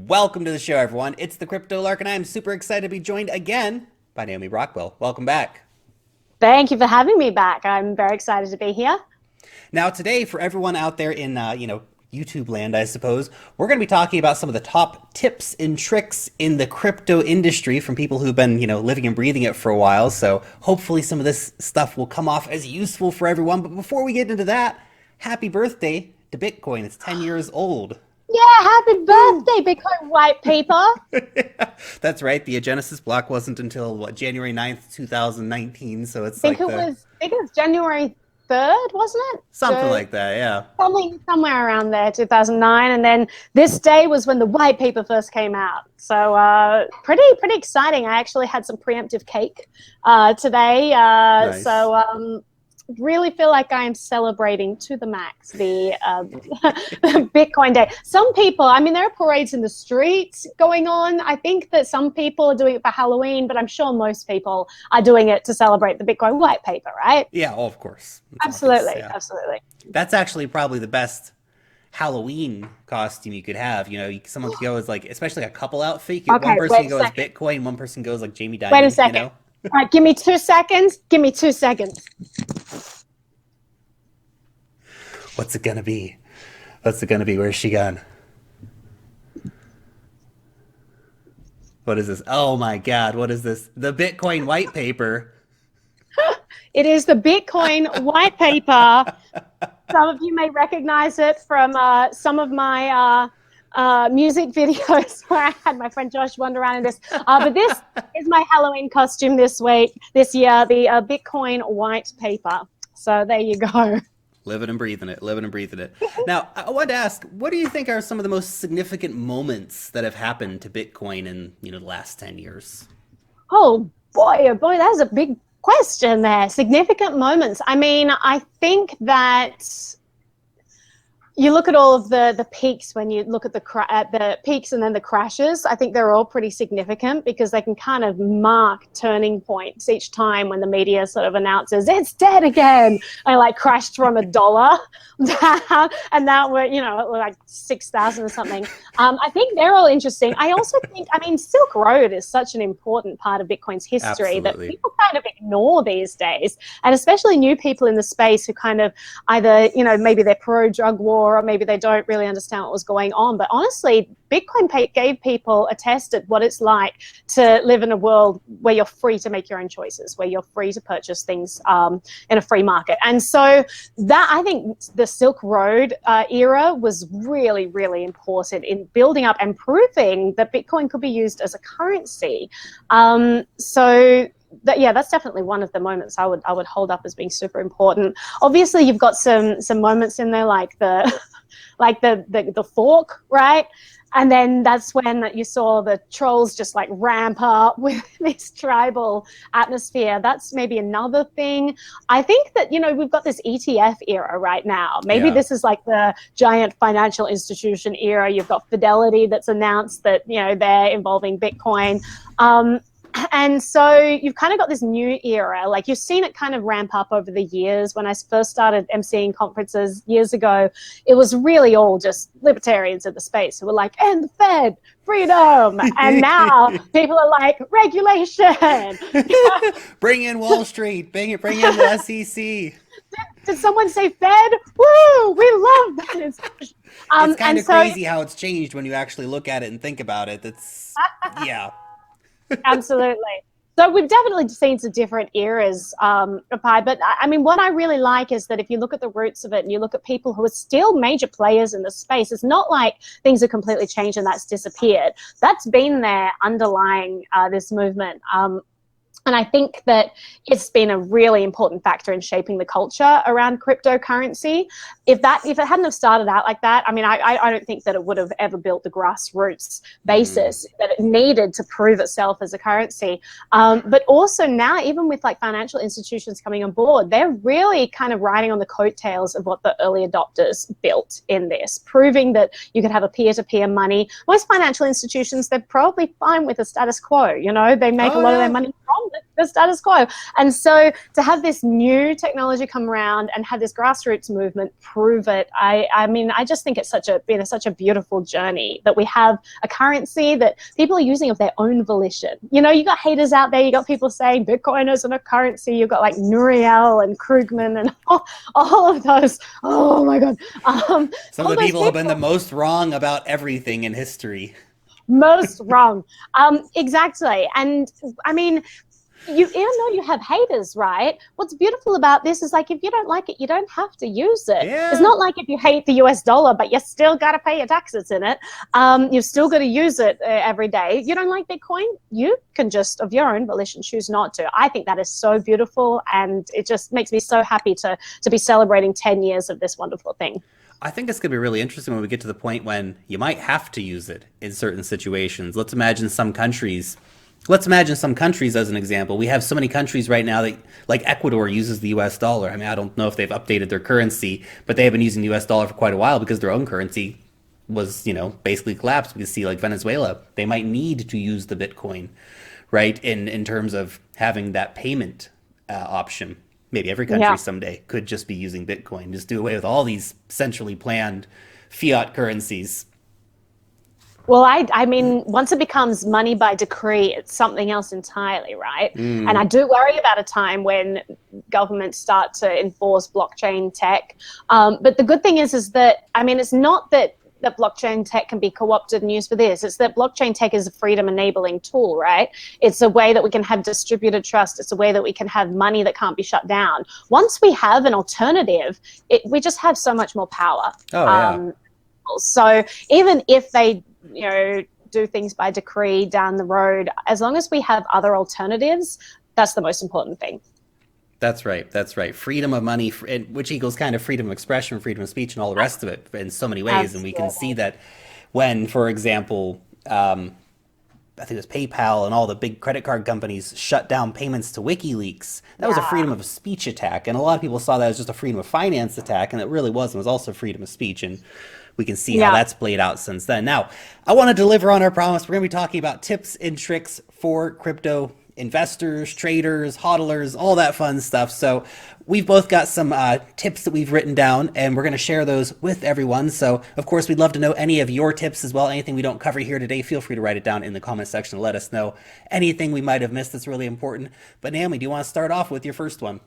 Welcome to the show, everyone. It's the Crypto Lark, and I am super excited to be joined again by Naomi Brockwell. Welcome back. Thank you for having me back. I'm very excited to be here. Now, today, for everyone out there in, YouTube land, I suppose, we're going to be talking about some of the top tips and tricks in the crypto industry from people who've been, living and breathing it for a while. So hopefully some of this stuff will come off as useful for everyone. But before we get into that, happy birthday to Bitcoin. It's 10 years old. Yeah, happy birthday, Bitcoin white paper. That's right. The Genesis block wasn't until January 9th, 2019. So it's I think it was January 3rd, wasn't it? Something like that, yeah. Somewhere around there, 2009. And then this day was when the white paper first came out. So pretty exciting. I actually had some preemptive cake today. Nice. Really feel like I am celebrating to the max the Bitcoin Day. Some people, there are parades in the streets going on. I think that some people are doing it for Halloween, but I'm sure most people are doing it to celebrate the Bitcoin white paper, right? Yeah, oh, of course. Absolutely, obvious, yeah. absolutely. That's actually probably the best Halloween costume you could have. Someone could go as especially a couple outfit. One person can go as Bitcoin, one person goes like Jamie Dimon. Wait a second. All right, give me 2 seconds. What's it gonna be? Where's she gone? What is this? Oh my God, what is this? The Bitcoin white paper. It is the Bitcoin white paper. Some of you may recognize it from some of my music videos where I had my friend Josh wander around in this. But this is my Halloween costume this year, the Bitcoin white paper. So there you go. Living and breathing it. Now, I wanted to ask, what do you think are some of the most significant moments that have happened to Bitcoin in, the last 10 years? Oh boy, that's a big question there. Significant moments. I think that you look at all of the peaks when you look at the peaks and then the crashes. I think they're all pretty significant because they can kind of mark turning points each time when the media sort of announces it's dead again. I crashed from $1 down, and now we're like 6,000 or something. I think they're all interesting. I also think Silk Road is such an important part of Bitcoin's history. Absolutely. That people kind of ignore these days, and especially new people in the space who kind of either maybe they're pro drug war, or maybe they don't really understand what was going on. But honestly, Bitcoin gave people a test at what it's like to live in a world where you're free to make your own choices, where you're free to purchase things in a free market. And so that, I think the Silk Road era was really, really important in building up and proving that Bitcoin could be used as a currency. That's definitely one of the moments I would hold up as being super important. Obviously, you've got some moments in there like the fork, right? And then that's when you saw the trolls just ramp up with this tribal atmosphere. That's maybe another thing. I think that, we've got this ETF era right now. Maybe this is like the giant financial institution era. You've got Fidelity that's announced that, they're involving Bitcoin. And so you've kind of got this new era. You've seen it kind of ramp up over the years. When I first started emceeing conferences years ago, it was really all just libertarians in the space who were like, end the Fed, freedom. And now people are like, regulation. Bring in Wall Street, bring in the SEC. Did someone say Fed? Woo, we love that. It's kind of crazy how it's changed when you actually look at it and think about it. Yeah. Absolutely. So we've definitely seen some different eras of Pi, but what I really like is that if you look at the roots of it and you look at people who are still major players in the space, it's not like things have completely changed and that's disappeared. That's been there underlying this movement. And I think that it's been a really important factor in shaping the culture around cryptocurrency. If it hadn't have started out like that, I don't think that it would have ever built the grassroots basis that it needed to prove itself as a currency. But also now, even with financial institutions coming on board, they're really kind of riding on the coattails of what the early adopters built in this, proving that you could have a peer-to-peer money. Most financial institutions, they're probably fine with the status quo. They make a lot of their money from the status quo. And so to have this new technology come around and have this grassroots movement prove it, I mean, I just think it's been such a beautiful journey that we have a currency that people are using of their own volition. You know, you got haters out there, you got people saying Bitcoin isn't a currency, you've got like Nuriel and Krugman and all of those. Oh my God. Some of the people have been the most wrong about everything in history. Most wrong. Exactly. And I mean, even though you have haters, right? What's beautiful about this is like, if you don't like it, you don't have to use it. Yeah. It's not like if you hate the US dollar, but you still got to pay your taxes in it. You've still got to use it every day. You don't like Bitcoin, you can just, of your own volition, choose not to. I think that is so beautiful. And it just makes me so happy to be celebrating 10 years of this wonderful thing. I think it's going to be really interesting when we get to the point when you might have to use it in certain situations. Let's imagine some countries as an example. We have so many countries right now that, like Ecuador, uses the US dollar. I mean, I don't know if they've updated their currency, but they have been using the US dollar for quite a while because their own currency was, basically collapsed. We can see like Venezuela, they might need to use the Bitcoin, right? In terms of having that payment option. Maybe every country someday could just be using Bitcoin. Just do away with all these centrally planned fiat currencies. Well, I mean, once it becomes money by decree, it's something else entirely, right? And I do worry about a time when governments start to enforce blockchain tech. But the good thing is that, I mean, it's not that blockchain tech can be co-opted and used for this. It's that blockchain tech is a freedom-enabling tool, right? It's a way that we can have distributed trust. It's a way that we can have money that can't be shut down. Once we have an alternative, we just have so much more power. So even if they do things by decree down the road, as long as we have other alternatives, that's the most important thing. That's right. Freedom of money, which equals kind of freedom of expression, freedom of speech, and all the rest of it in so many ways. Absolutely. And we can see that when, for example, I think it was PayPal and all the big credit card companies shut down payments to WikiLeaks. That was a freedom of speech attack. And a lot of people saw that as just a freedom of finance attack, and it really wasn't. It was also freedom of speech. And we can see how that's played out since then. Now, I want to deliver on our promise. We're going to be talking about tips and tricks for crypto investors, traders, hodlers, all that fun stuff. So we've both got some tips that we've written down, and we're going to share those with everyone. So, of course, we'd love to know any of your tips as well. Anything we don't cover here today, feel free to write it down in the comment section and let us know anything we might have missed that's really important. But Naomi, do you want to start off with your first one?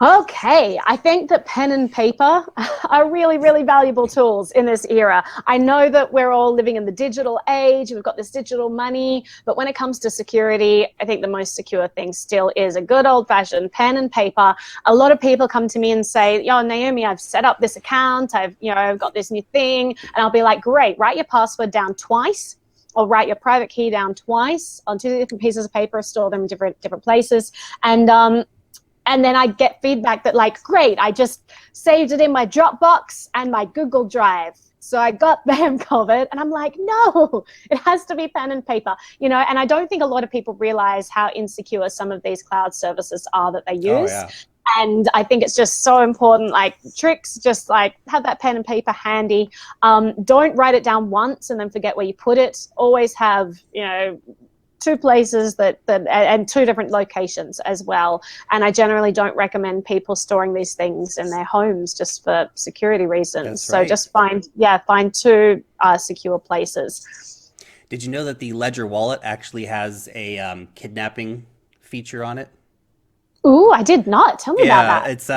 Okay, I think that pen and paper are really, really valuable tools in this era. I know that we're all living in the digital age, we've got this digital money, but when it comes to security, I think the most secure thing still is a good old-fashioned pen and paper. A lot of people come to me and say, yo, Naomi, I've set up this account, I've got this new thing, and I'll be like, great, write your password down twice, or write your private key down twice on 2 different pieces of paper, store them in different places, and then I get feedback that like, great, I just saved it in my Dropbox and my Google Drive. So I got them covered. And I'm like, no, it has to be pen and paper. And I don't think a lot of people realize how insecure some of these cloud services are that they use. Oh, yeah. And I think it's just so important, like tricks, just like have that pen and paper handy. Don't write it down once and then forget where you put it. Always have, 2 places and 2 different locations as well. And I generally don't recommend people storing these things in their homes just for security reasons. That's right. So just find 2 secure places. Did you know that the Ledger wallet actually has a kidnapping feature on it? Ooh, I did not. Tell me about that. It's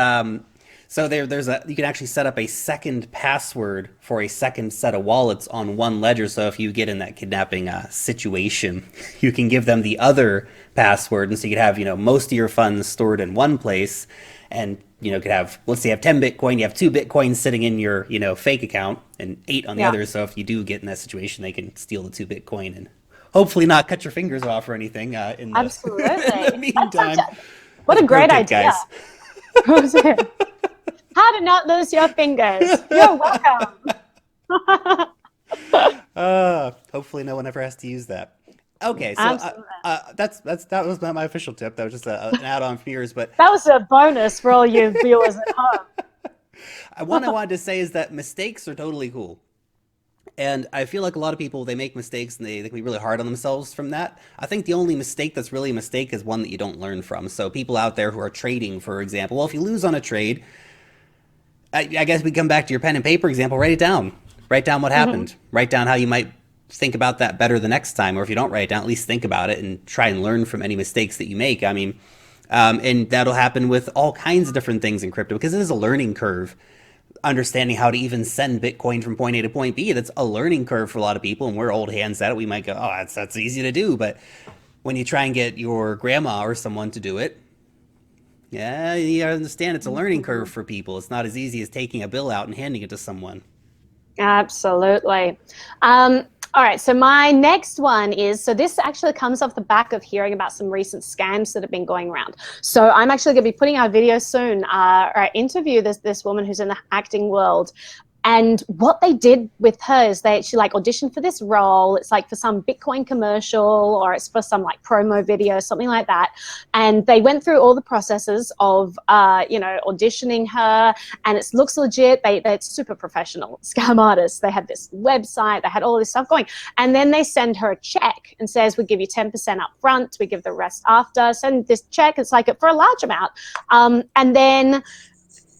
so you can actually set up a second password for a second set of wallets on one ledger. So if you get in that kidnapping situation, you can give them the other password, and so you could have most of your funds stored in one place, and could have, let's say you have 10 Bitcoin, you have 2 Bitcoin sitting in your fake account, and 8 on the other. So if you do get in that situation, they can steal the 2 Bitcoin and hopefully not cut your fingers off or anything. Absolutely. In the meantime, what a great idea, guys. How to not lose your fingers. You're welcome. Hopefully no one ever has to use that. Okay, so that was not my official tip. That was just an add-on for yours, but that was a bonus for all you viewers at home. One I wanted to say is that mistakes are totally cool. And I feel like a lot of people, they make mistakes and they can be really hard on themselves from that. I think the only mistake that's really a mistake is one that you don't learn from. So people out there who are trading, for example, well, if you lose on a trade, I guess we come back to your pen and paper example, write it down. Write down what happened. Write down how you might think about that better the next time. Or if you don't write it down, at least think about it and try and learn from any mistakes that you make. I mean, and that'll happen with all kinds of different things in crypto because it is a learning curve. Understanding how to even send Bitcoin from point A to point B, that's a learning curve for a lot of people, and we're old hands at it. We might go, oh, that's easy to do, but when you try and get your grandma or someone to do it, yeah, you understand it's a learning curve for people. It's not as easy as taking a bill out and handing it to someone. Absolutely. All right, so my next one is, so this actually comes off the back of hearing about some recent scams that have been going around. So I'm actually going to be putting out a video soon, or I interview this woman who's in the acting world. And what they did with her is she like auditioned for this role. It's like for some Bitcoin commercial, or it's for some like promo video, something like that. And they went through all the processes of, auditioning her, and it looks legit. They're super professional scam artists. They had this website, they had all this stuff going. And then they send her a check and says, we give you 10% up front, we give the rest after. Send this check, it's like for a large amount. And then,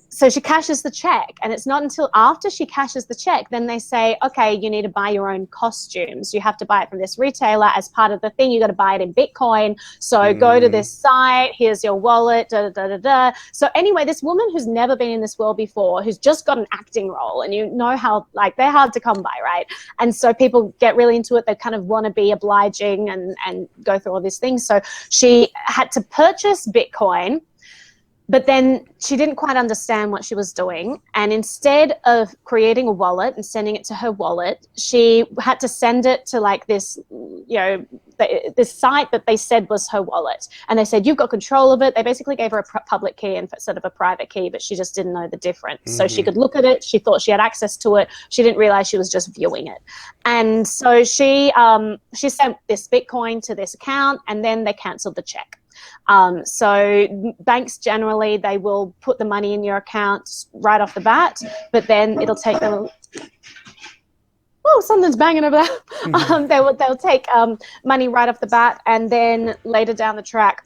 so she cashes the check, and it's not until after she cashes the check, then they say, okay, you need to buy your own costumes. You have to buy it from this retailer as part of the thing. You got to buy it in Bitcoin. So go to this site. Here's your wallet. Da, da, da, da. So anyway, this woman who's never been in this world before, who's just got an acting role, and you know how like they're hard to come by, right? And so people get really into it. They kind of want to be obliging and go through all these things. So she had to purchase Bitcoin. But then she didn't quite understand what she was doing. And instead of creating a wallet and sending it to her wallet, she had to send it to like this, this site that they said was her wallet. And they said, you've got control of it. They basically gave her a public key instead of a private key, but she just didn't know the difference. So she could look at it. She thought she had access to it. She didn't realize she was just viewing it. And so she sent this Bitcoin to this account, and then they canceled the check. So banks generally, they will put the money in your account right off the bat, but then it'll take them. Oh, something's banging over there. They'll take money right off the bat, and then later down the track,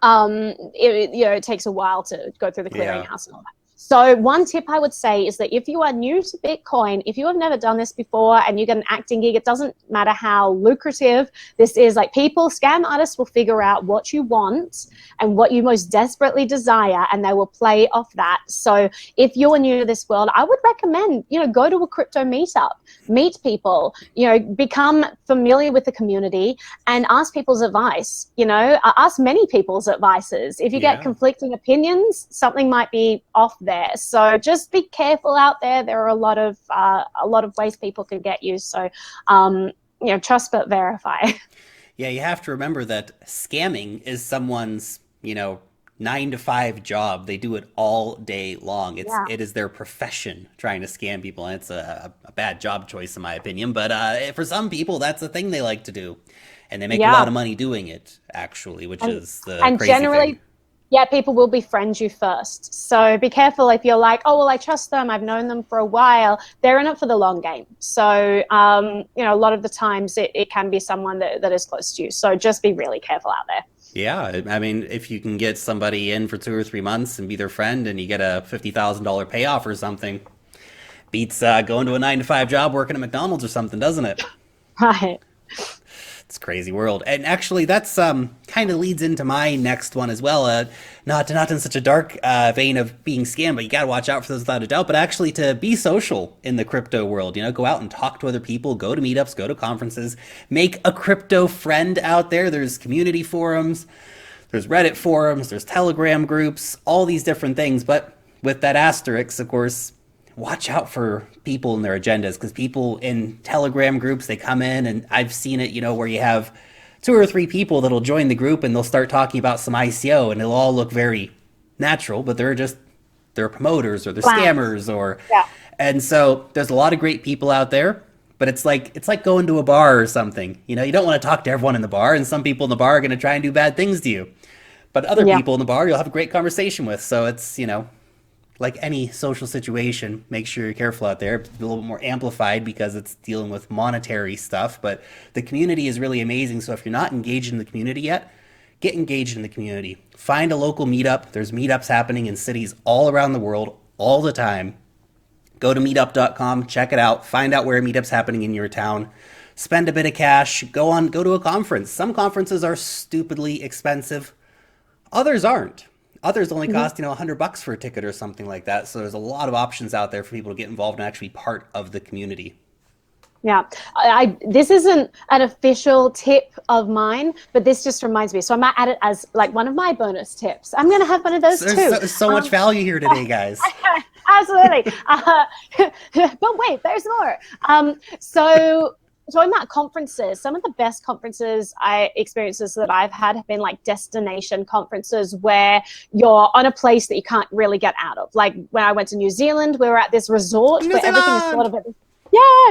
it takes a while to go through the clearinghouse and all that. So one tip I would say is that if you are new to Bitcoin, if you have never done this before and you get an acting gig, it doesn't matter how lucrative this is. Like scam artists will figure out what you want and what you most desperately desire, and they will play off that. So if you're new to this world, I would recommend, go to a crypto meetup, meet people, become familiar with the community and ask people's advice, ask many people's advices. If you get conflicting opinions, something might be off there. So just be careful out there. There are a lot of ways people can get you. So, trust but verify. Yeah, you have to remember that scamming is someone's, 9-to-5 job. They do it all day long. It is their profession trying to scam people, and it's a bad job choice in my opinion. But for some people, that's the thing they like to do, and they make a lot of money doing it. Actually, which is the crazy generally thing. Yeah, people will befriend you first. So be careful if you're like, oh, well, I trust them. I've known them for a while. They're in it for the long game. So, a lot of the times it can be someone that is close to you. So just be really careful out there. Yeah, I mean, if you can get somebody in for 2 or 3 months and be their friend and you get a $50,000 payoff or something, beats going to a 9-to-5 job working at McDonald's or something, doesn't it? Right. It's a crazy world. And actually, that's kind of leads into my next one as well. Not in such a dark vein of being scammed, but you got to watch out for those without a doubt. But actually, to be social in the crypto world, go out and talk to other people, go to meetups, go to conferences, make a crypto friend out there. There's community forums, there's Reddit forums, there's Telegram groups, all these different things. But with that asterisk, of course, watch out for people and their agendas, because people in Telegram groups, they come in, and I've seen it, where you have 2 or 3 people that'll join the group and they'll start talking about some ICO, and it'll all look very natural, but they're promoters or they're scammers and so there's a lot of great people out there, but it's like going to a bar or something. You don't want to talk to everyone in the bar, and some people in the bar are going to try and do bad things to you, but other people in the bar you'll have a great conversation with. So it's, like any social situation, make sure you're careful out there. It's a little bit more amplified because it's dealing with monetary stuff, but the community is really amazing. So if you're not engaged in the community yet, get engaged in the community. Find a local meetup. There's meetups happening in cities all around the world all the time. Go to meetup.com, check it out, find out where a meetup's happening in your town. Spend a bit of cash, go to a conference. Some conferences are stupidly expensive. Others aren't. Others only cost, $100 for a ticket or something like that. So there's a lot of options out there for people to get involved and actually be part of the community. Yeah, this isn't an official tip of mine, but this just reminds me. So I might add it as like one of my bonus tips. I'm going to have one of those too. There's so much value here today, guys. Absolutely. But wait, there's more. So talking about conferences, some of the best experiences that I've had have been like destination conferences where you're on a place that you can't really get out of. Like when I went to New Zealand, we were at this resort where everything is sort of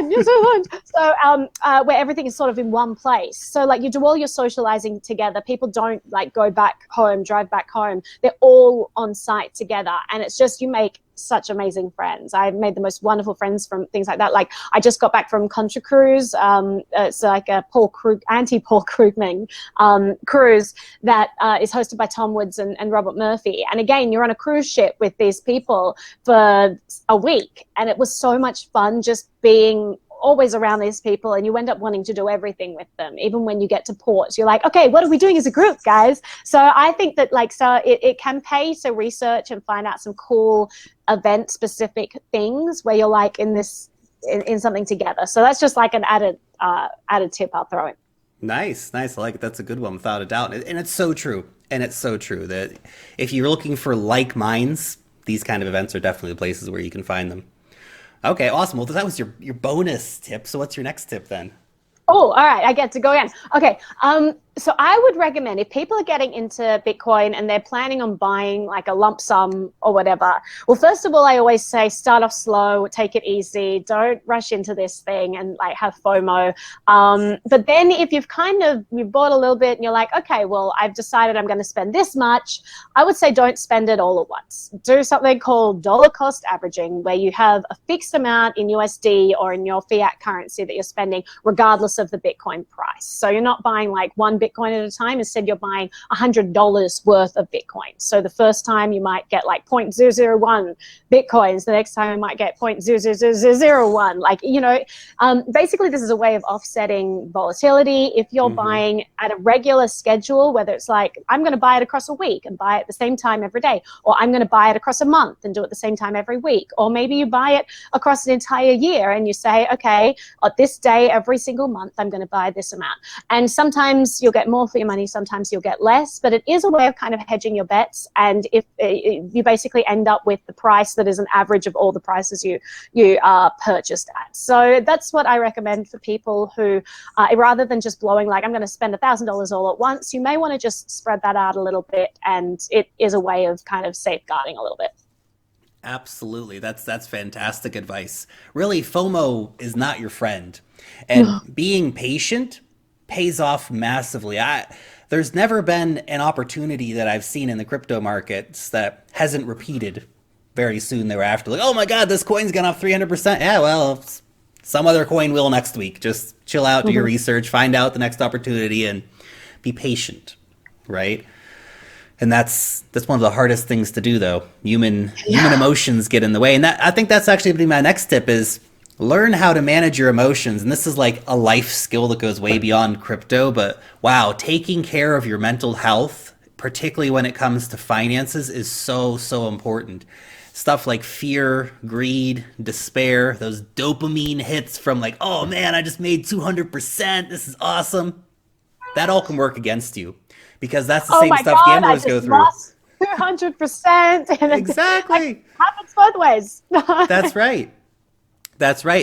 New Zealand. So where everything is sort of in one place. So like you do all your socializing together. People don't like go back home, drive back home. They're all on site together. And it's just, you make such amazing friends. I've made the most wonderful friends from things like that. Like I just got back from Contra Cruise. It's like a anti-Paul Krugman cruise that is hosted by Tom Woods and Robert Murphy. And again, you're on a cruise ship with these people for a week. And it was so much fun just being always around these people, and you end up wanting to do everything with them. Even when you get to port, you're like, okay, what are we doing as a group, guys? So I think that it can pay to research and find out some cool event specific things where you're like in something together. So that's just like an added tip I'll throw in. Nice. I like it. That's a good one without a doubt. And it's so true. That if you're looking for like minds, these kind of events are definitely the places where you can find them. Okay, awesome. Well, that was your bonus tip. So what's your next tip then? Oh, all right. I get to go again. Okay. So I would recommend if people are getting into Bitcoin and they're planning on buying like a lump sum or whatever. Well, first of all, I always say start off slow, take it easy. Don't rush into this thing and like have FOMO. But then if you've bought a little bit and you're like, okay, well, I've decided I'm going to spend this much, I would say don't spend it all at once. Do something called dollar cost averaging, where you have a fixed amount in USD or in your fiat currency that you're spending regardless of the Bitcoin price. So you're not buying like one Bitcoin at a time. Instead, you're buying $100 worth of Bitcoin. So the first time you might get like 0.001 Bitcoins. The next time you might get 0.00001. Like, basically this is a way of offsetting volatility. If you're buying at a regular schedule, whether it's like, I'm going to buy it across a week and buy it at the same time every day, or I'm going to buy it across a month and do it the same time every week, or maybe you buy it across an entire year and you say, okay, at this day, every single month, I'm going to buy this amount. And sometimes you'll get more for your money, sometimes you'll get less, but it is a way of kind of hedging your bets. And if you basically end up with the price that is an average of all the prices you purchased at. So that's what I recommend for people who, rather than just blowing like, I'm going to spend $1,000 all at once, you may want to just spread that out a little bit. And it is a way of kind of safeguarding a little bit. Absolutely. That's fantastic advice. Really, FOMO is not your friend. And being patient pays off massively. There's never been an opportunity that I've seen in the crypto markets that hasn't repeated very soon thereafter. Like, oh my God, this coin's gone up 300%. Yeah, well, some other coin will next week. Just chill out, do your research, find out the next opportunity, and be patient, right? And that's one of the hardest things to do, though. Human emotions get in the way. And I think that's actually my next tip is learn how to manage your emotions. And this is like a life skill that goes way beyond crypto. But wow, taking care of your mental health, particularly when it comes to finances, is so, so important. Stuff like fear, greed, despair, those dopamine hits from like, oh man, I just made 200%. This is awesome. That all can work against you. Because that's the same stuff gamblers go through. 200%. And exactly. It happens both ways. That's right.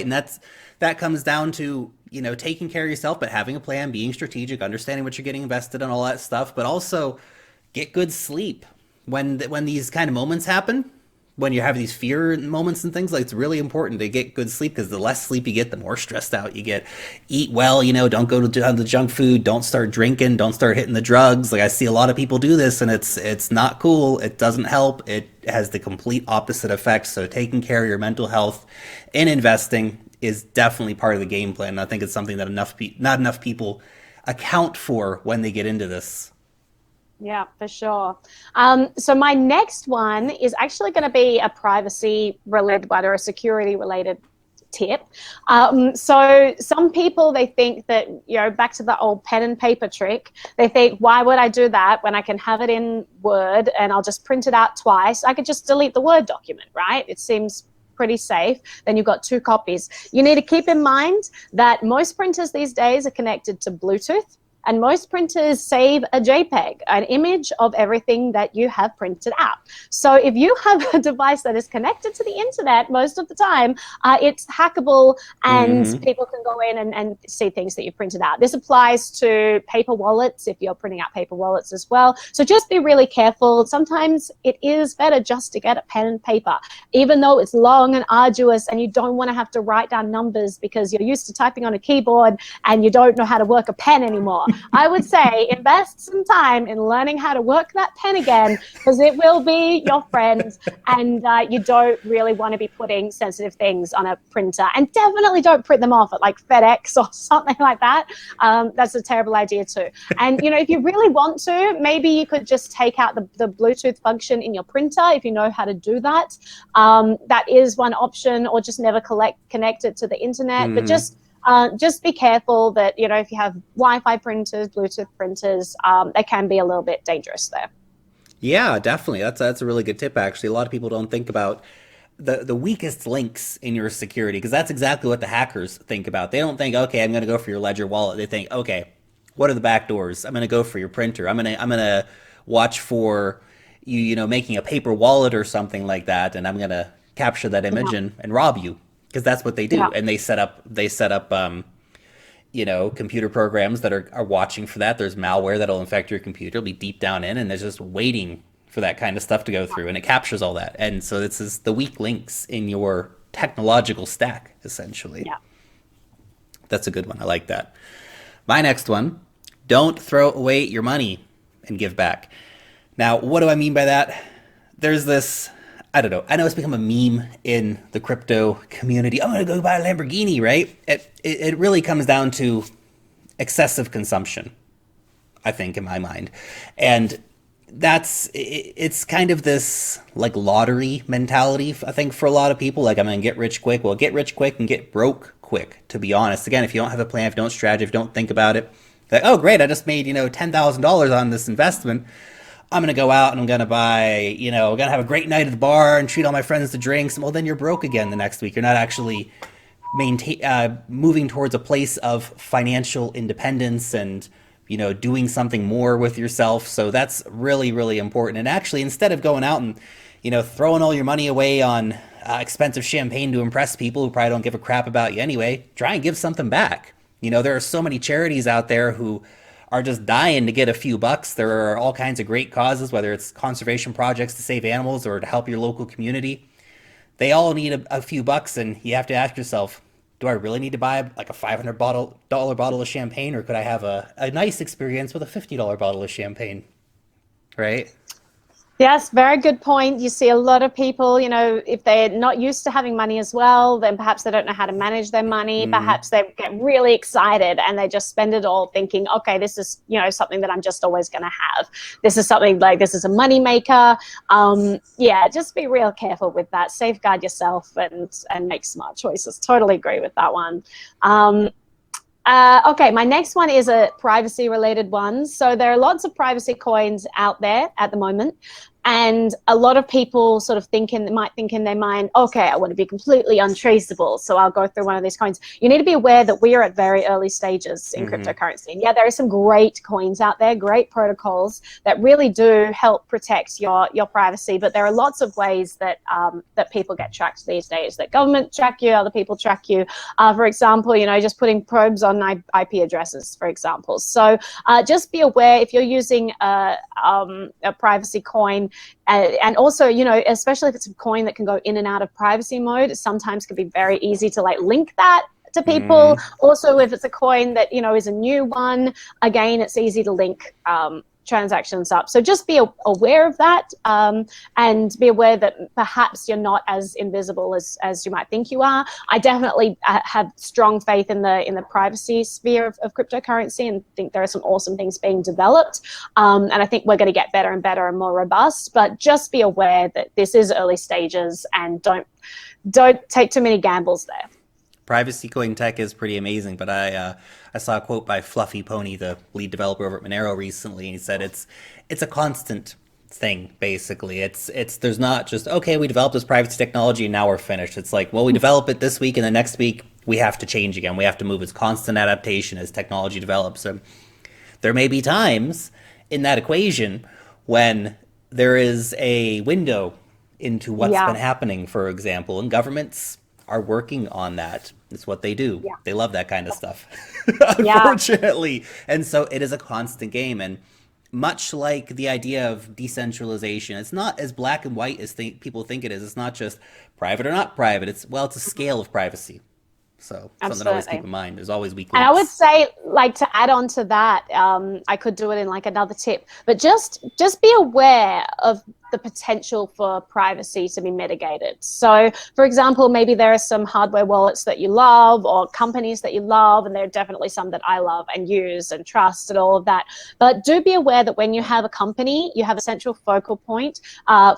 And that comes down to, taking care of yourself, but having a plan, being strategic, understanding what you're getting invested in, all that stuff, but also get good sleep. When these kind of moments happen, when you have these fear moments and things, like it's really important to get good sleep, because the less sleep you get, the more stressed out you get. Eat well, don't go to the junk food, don't start drinking, don't start hitting the drugs. Like I see a lot of people do this, and it's not cool. It doesn't help. It has the complete opposite effect. So taking care of your mental health and investing is definitely part of the game plan. And I think it's something that not enough people account for when they get into this. Yeah, for sure. So my next one is actually going to be a privacy-related one or a security-related tip. So some people, they think that, back to the old pen and paper trick, they think, why would I do that when I can have it in Word and I'll just print it out twice? I could just delete the Word document, right? It seems pretty safe. Then you've got 2 copies. You need to keep in mind that most printers these days are connected to Bluetooth. And most printers save a JPEG, an image of everything that you have printed out. So if you have a device that is connected to the internet, most of the time, it's hackable and people can go in and see things that you printed out. This applies to paper wallets if you're printing out paper wallets as well. So just be really careful. Sometimes it is better just to get a pen and paper, even though it's long and arduous and you don't want to have to write down numbers because you're used to typing on a keyboard and you don't know how to work a pen anymore. I would say invest some time in learning how to work that pen again, because it will be your friend, and you don't really want to be putting sensitive things on a printer. And definitely don't print them off at like FedEx or something like that. That's a terrible idea too. And if you really want to, maybe you could just take out the Bluetooth function in your printer if you know how to do that. That is one option, or just never connect it to the internet. But just be careful that, if you have Wi-Fi printers, Bluetooth printers, they can be a little bit dangerous there. Yeah, definitely. That's a really good tip, actually. A lot of people don't think about the weakest links in your security, because that's exactly what the hackers think about. They don't think, okay, I'm going to go for your Ledger wallet. They think, okay, what are the back doors? I'm going to go for your printer. I'm going to watch for you, making a paper wallet or something like that, and I'm going to capture that image and rob you. Because that's what they do, and they set up, computer programs that are watching for that. There's malware that'll infect your computer, it'll be deep down in, and they're just waiting for that kind of stuff to go through, and it captures all that. And so this is the weak links in your technological stack, essentially. Yeah. That's a good one. I like that. My next one: don't throw away your money and give back. Now, what do I mean by that? There's this. I don't know. I know it's become a meme in the crypto community. I'm going to go buy a Lamborghini, right? It really comes down to excessive consumption, I think, in my mind. And it's kind of this like lottery mentality, I think, for a lot of people. Like, I'm going to get rich quick. Well, get rich quick and get broke quick, to be honest. Again, if you don't have a plan, if you don't strategy, if you don't think about it, like, oh, great, I just made, $10,000 on this investment. I'm going to go out and I'm going to buy, I'm going to have a great night at the bar and treat all my friends to drinks. Well, then you're broke again the next week. You're not actually moving towards a place of financial independence and, doing something more with yourself. So that's really, really important. And actually, instead of going out and, throwing all your money away on expensive champagne to impress people who probably don't give a crap about you anyway, try and give something back. There are so many charities out there who are just dying to get a few bucks. There are all kinds of great causes, whether it's conservation projects to save animals or to help your local community. They all need a few bucks, and you have to ask yourself, do I really need to buy like a $500 bottle of champagne, or could I have a nice experience with a $50 bottle of champagne, right? Yes, very good point. You see a lot of people, if they're not used to having money as well, then perhaps they don't know how to manage their money. Perhaps they get really excited and they just spend it all thinking, okay, this is, something that I'm just always going to have. This is something like, this is a money maker. Just be real careful with that. Safeguard yourself and make smart choices. Totally agree with that one. Okay, my next one is a privacy related one. So there are lots of privacy coins out there at the moment. And a lot of people sort of might think in their mind, okay, I want to be completely untraceable, so I'll go through one of these coins. You need to be aware that we are at very early stages in cryptocurrency. Yeah, there are some great coins out there, great protocols that really do help protect your privacy, but there are lots of ways that that people get tracked these days, that government track you, other people track you. For example, just putting probes on IP addresses, for example. So just be aware if you're using a privacy coin, and also, you know, especially if it's a coin that can go in and out of privacy mode, it sometimes can be very easy to like link that to people. Also, if it's a coin that, you know, is a new one, again, it's easy to link transactions up. So just be aware of that, and be aware that perhaps you're not as invisible as you might think you are. I definitely have strong faith in the privacy sphere of cryptocurrency, and think there are some awesome things being developed. And I think we're going to get better and better and more robust. But just be aware that this is early stages, and don't take too many gambles there. Privacy coin tech is pretty amazing, but I saw a quote by Fluffy Pony, the lead developer over at Monero recently, and he said it's a constant thing, basically. It's there's not just, okay, we developed this privacy technology and now we're finished. It's like, well, we develop it this week and the next week we have to change again. We have to move. It's constant adaptation as technology develops. And there may be times in that equation when there is a window into what's been happening, for example, and governments are working on that. It's what they do. Yeah. They love that kind of stuff, unfortunately. And so it is a constant game. And much like the idea of decentralization, it's not as black and white as people think it is. It's not just private or not private. It's a scale of privacy. So something to always keep in mind. There's always weak links. And I would say, like, to add on to that, I could do it in like another tip, but just be aware of the potential for privacy to be mitigated. So, for example, maybe there are some hardware wallets that you love or companies that you love, and there are definitely some that I love and use and trust and all of that. But do be aware that when you have a company, you have a central focal point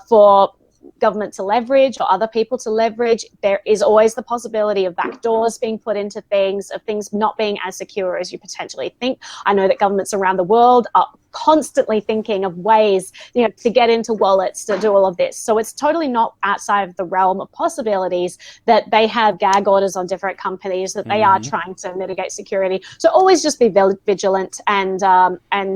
for government to leverage or other people to leverage. There is always the possibility of backdoors being put into things, of things not being as secure as you potentially think. I know that governments around the world are constantly thinking of ways, you know, to get into wallets, to do all of this. So it's totally not outside of the realm of possibilities that they have gag orders on different companies, that they are trying to mitigate security. So always just be vigilant and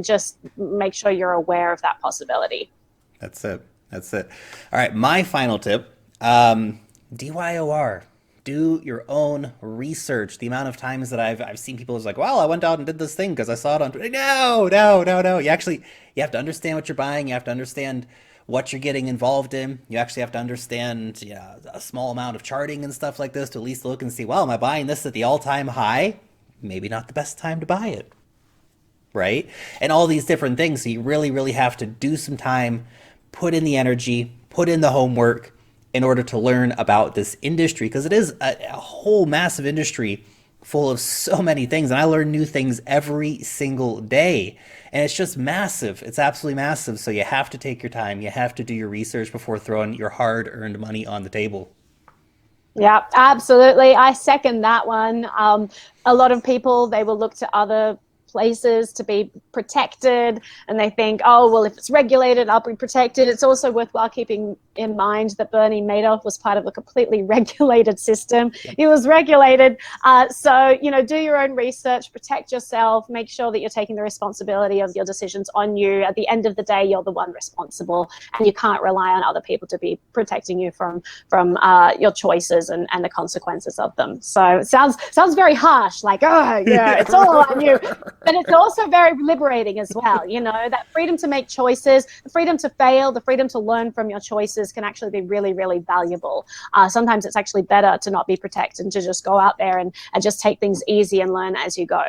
just make sure you're aware of that possibility. That's it. All right, my final tip, DYOR. Do your own research. The amount of times that I've seen people is like, well, I went out and did this thing because I saw it on Twitter. No. You have to understand what you're buying. You have to understand what you're getting involved in. You actually have to understand a small amount of charting and stuff like this to at least look and see, well, am I buying this at the all-time high? Maybe not the best time to buy it, right? And all these different things. So you really, really have to do some time, put in the energy, put in the homework in order to learn about this industry, because it is a whole massive industry full of so many things, and I learn new things every single day, and it's just massive. It's absolutely massive. So you have to take your time. You have to do your research before throwing your hard-earned money on the table. Yeah, absolutely. I second that one. A lot of people, they will look to other places to be protected, and they think, oh, well, if it's regulated, I'll be protected. It's also worthwhile keeping in mind that Bernie Madoff was part of a completely regulated system. He was regulated. So, you know, do your own research, protect yourself, make sure that you're taking the responsibility of your decisions on you. At the end of the day, you're the one responsible, and you can't rely on other people to be protecting you from your choices and the consequences of them. So it sounds very harsh, like, oh, yeah, it's all on you. But it's also very liberating as well. You know, that freedom to make choices, the freedom to fail, the freedom to learn from your choices can actually be really, really valuable. Sometimes it's actually better to not be protected and to just go out there and just take things easy and learn as you go.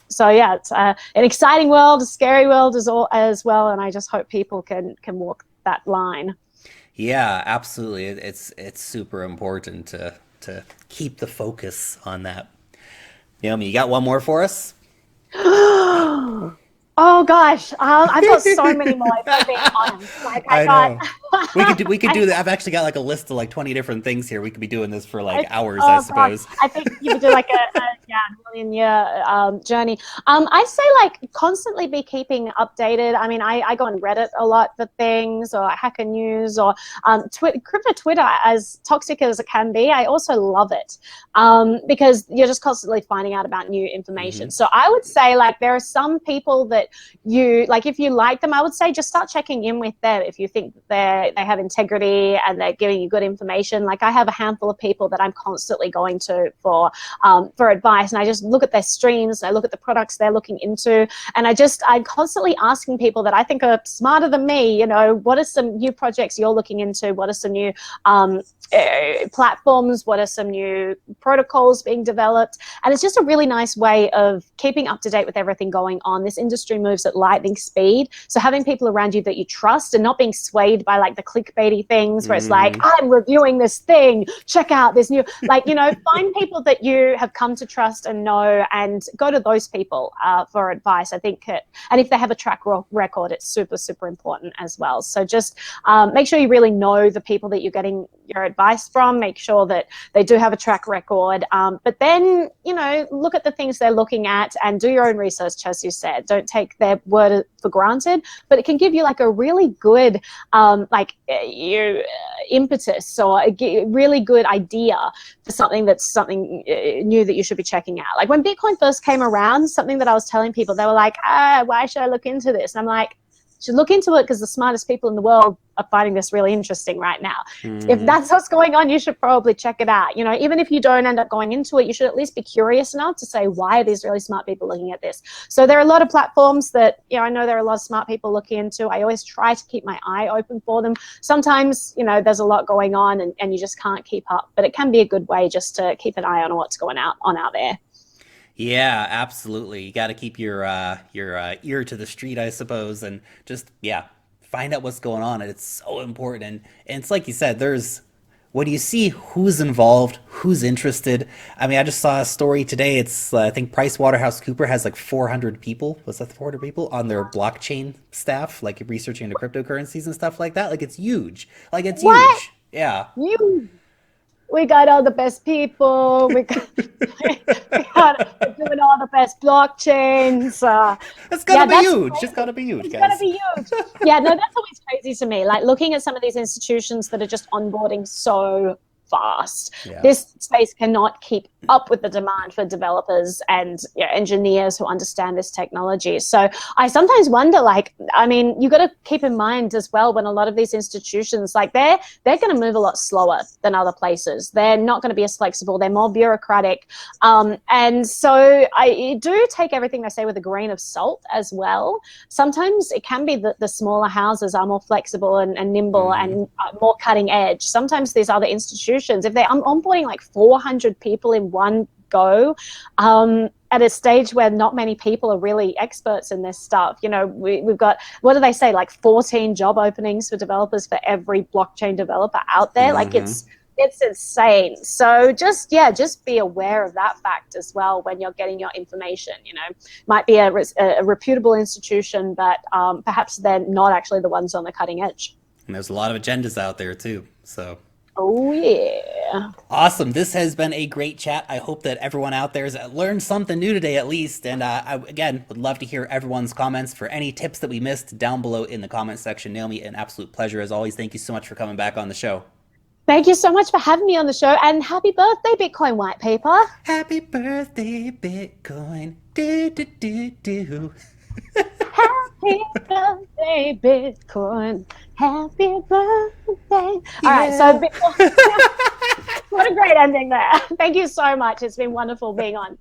So yeah, it's an exciting world, a scary world as well. And I just hope people can walk that line. Yeah, absolutely. It's super important to keep the focus on that. Naomi, you got one more for us? Oh gosh, I've got so many more. If I'm being honest, like I know. We could do that. I've actually got like a list of like 20 different things here. We could be doing this for like hours, I suppose. Gosh. I think you could do like a million-year journey. I'd say like constantly be keeping updated. I mean, I go on Reddit a lot for things, or Hacker News, or crypto Twitter, as toxic as it can be. I also love it because you're just constantly finding out about new information. So I would say like there are some people that you like, if you like them, I would say just start checking in with them if you think they're they have integrity and they're giving you good information. Like I have a handful of people that I'm constantly going to for advice, and I just look at their streams, I look at the products they're looking into, and I'm constantly asking people that I think are smarter than me, what are some new projects you're looking into? What are some new platforms? What are some new protocols being developed? And it's just a really nice way of keeping up to date with everything going on. This industry moves at lightning speed, so having people around you that you trust and not being swayed by like the clickbaity things where it's like, I'm reviewing this thing, check out this new, find people that you have come to trust and know, and go to those people for advice. I think and if they have a track record, it's super, super important as well. So just make sure you really know the people that you're getting your advice from, make sure that they do have a track record, but then look at the things they're looking at and do your own research, as you said. Don't take their word for granted, but it can give you like a really good impetus or a really good idea for something new that you should be checking out. Like when Bitcoin first came around, something that I was telling people, they were like, why should I look into this? And I'm like, you should look into it because the smartest people in the world are finding this really interesting right now. If that's what's going on, you should probably check it out. Even if you don't end up going into it, you should at least be curious enough to say, why are these really smart people looking at this? So there are a lot of platforms that, I know there are a lot of smart people looking into. I always try to keep my eye open for them. Sometimes, there's a lot going on and you just can't keep up, but it can be a good way just to keep an eye on what's going on out there. Yeah, absolutely. You got to keep your ear to the street, I suppose, and just find out what's going on. And it's so important. And it's like you said, when you see who's involved, who's interested. I mean, I just saw a story today. It's I think PricewaterhouseCoopers has like 400 people. Was that 400 people on their blockchain staff, like researching the cryptocurrencies and stuff like that? Like it's huge. Like it's huge. Yeah. Huge. We got all the best people. We got doing all the best blockchains. It's gotta be huge. It's gotta be huge, guys. It's gotta be huge. Yeah, no, that's always crazy to me. Like looking at some of these institutions that are just onboarding so fast. Yeah. This space cannot keep up with the demand for developers and engineers who understand this technology. So I sometimes wonder, you got to keep in mind as well, when a lot of these institutions, they're going to move a lot slower than other places. They're not going to be as flexible. They're more bureaucratic. And so I do take everything they say with a grain of salt as well. Sometimes it can be that the smaller houses are more flexible and nimble and more cutting edge. Sometimes these other institutions, if they're onboarding like 400 people in one go, at a stage where not many people are really experts in this stuff. We've got, what do they say, like 14 job openings for developers for every blockchain developer out there. Like it's insane. So just be aware of that fact as well when you're getting your information. Might be a reputable institution, but perhaps they're not actually the ones on the cutting edge. And there's a lot of agendas out there too, so. Oh, yeah. Awesome. This has been a great chat. I hope that everyone out there has learned something new today at least. And I, again, would love to hear everyone's comments for any tips that we missed down below in the comment section. Naomi, an absolute pleasure as always. Thank you so much for coming back on the show. Thank you so much for having me on the show. And happy birthday, Bitcoin white paper. Happy birthday, Bitcoin. Do, do, do, do. Happy birthday, Bitcoin. Happy birthday. All right, so Bitcoin. What a great ending there. Thank you so much. It's been wonderful being on.